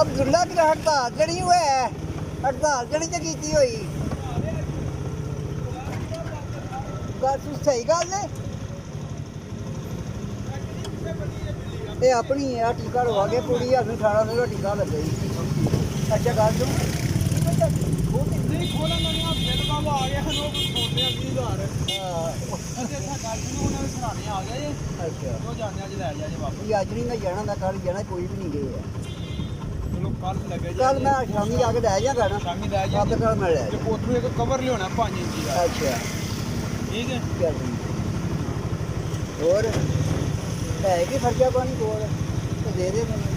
अब्दुल्ला की हड़ताल जड़ी हुआ है, हड़ताल जड़ी च कीती हुई सही गल है। ये अपनी है टीका लवा के पूरी 18 का टीका लगे। अच्छा गल सुन अज नहीं मैं जाना कल जाना कोई भी नहीं गए कल मैं शामी आके लै जागा ना कल मैं लै एक कवर लिया 5 इंच का। अच्छा ठीक है और है कि खर्चा पानी कोल तो दे दे मैंने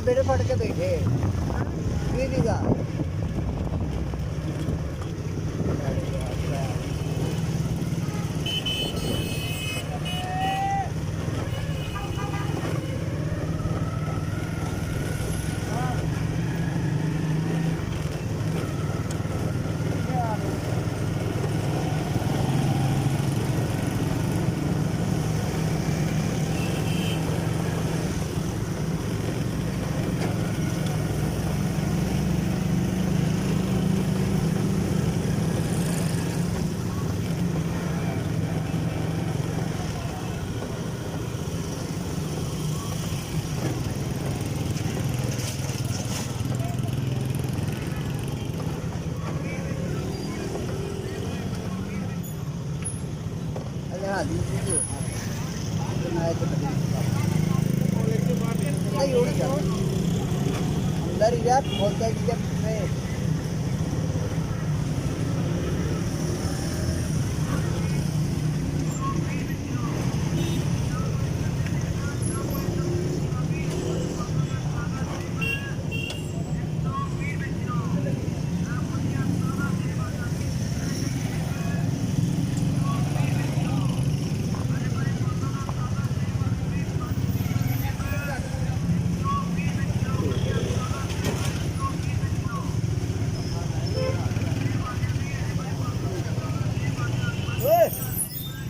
बेड़े फट के बैठे अंदर ही जा बोलता है कि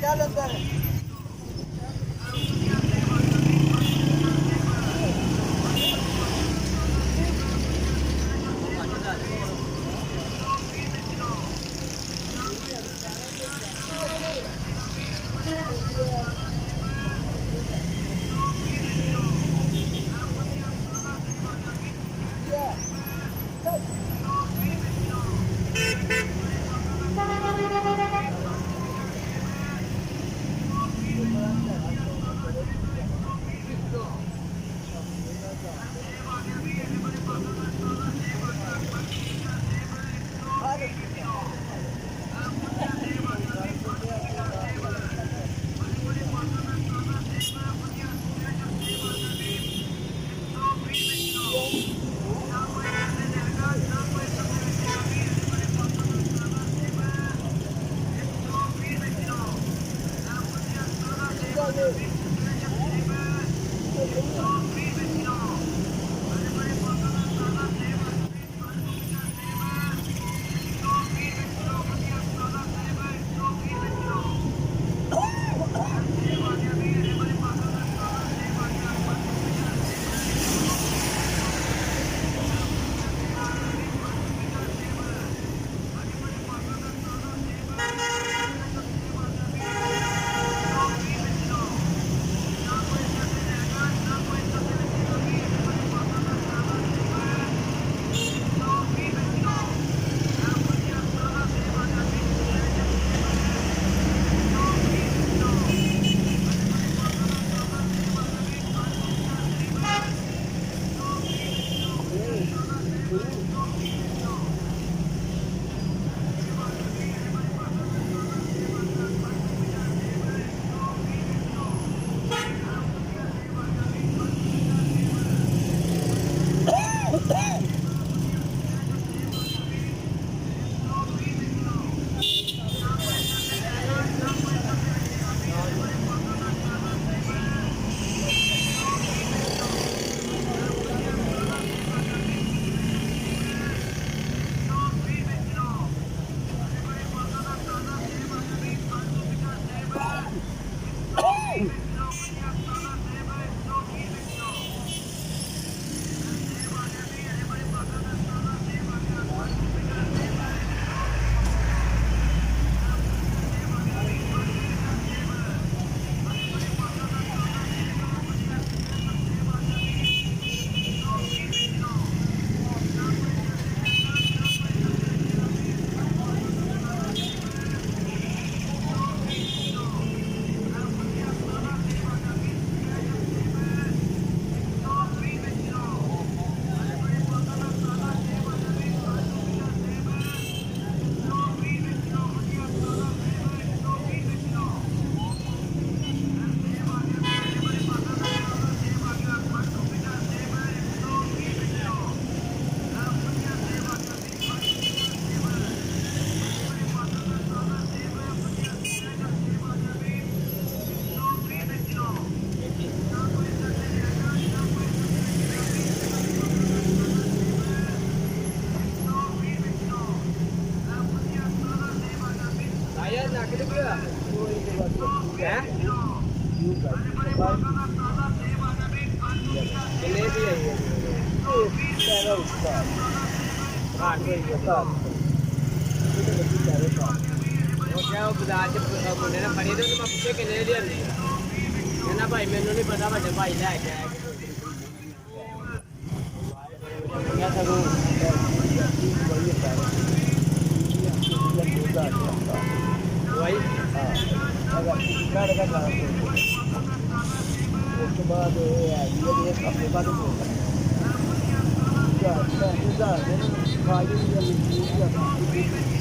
चल अंदर ਆਇਆ ਲੱਗ ਗਿਆ ਕੋਈ ਨਹੀਂ ਬਾਤ ਹੈ ਯੂ ਕਰ ਕਿੰਨੇ ਦੀ ਆਈ ਹੈ ਪੈਰਾ ਉੱਤਾ ਹਾਂ ਕੋਈ ਪਤਾ ਇਹ ਤਾਂ ਬੱਚੀ ਚਾਰੇ ਪਾ ਉਹ ਕਿਹਾ ਉਹ ਬਾਜ਼ਾਰ ਚ ਮੁੰਡੇ ਨੇ ਫੜੀ ਤੇ ਮੈਂ ਪੁੱਛੇ ਕਿੰਨੇ ਦੀ ਆਂਦੀ ਕਹਿੰਦਾ ਭਾਈ ਮੈਨੂੰ ਨਹੀਂ ਪਤਾ ਵੱਡੇ ਭਾਈ ਲੈ ਕੇ ਆਇਆ ਮੈਂ ਸਗੋਂ ਕੋਈ ਪੈਰਾ ਦਵਾਈ ਅਗਰ ਕਾੜ ਕਰ ਲਾ ਉਸ ਤੋਂ ਬਾਅਦ ਇਹ ਹੈ ਇਹ ਆਪਣੇ ਬਾਅਦ ਹੋ ਗਿਆ ਜਾਂ ਜਾਂ ਜਾਂ ਖਾਈ ਜਾਂ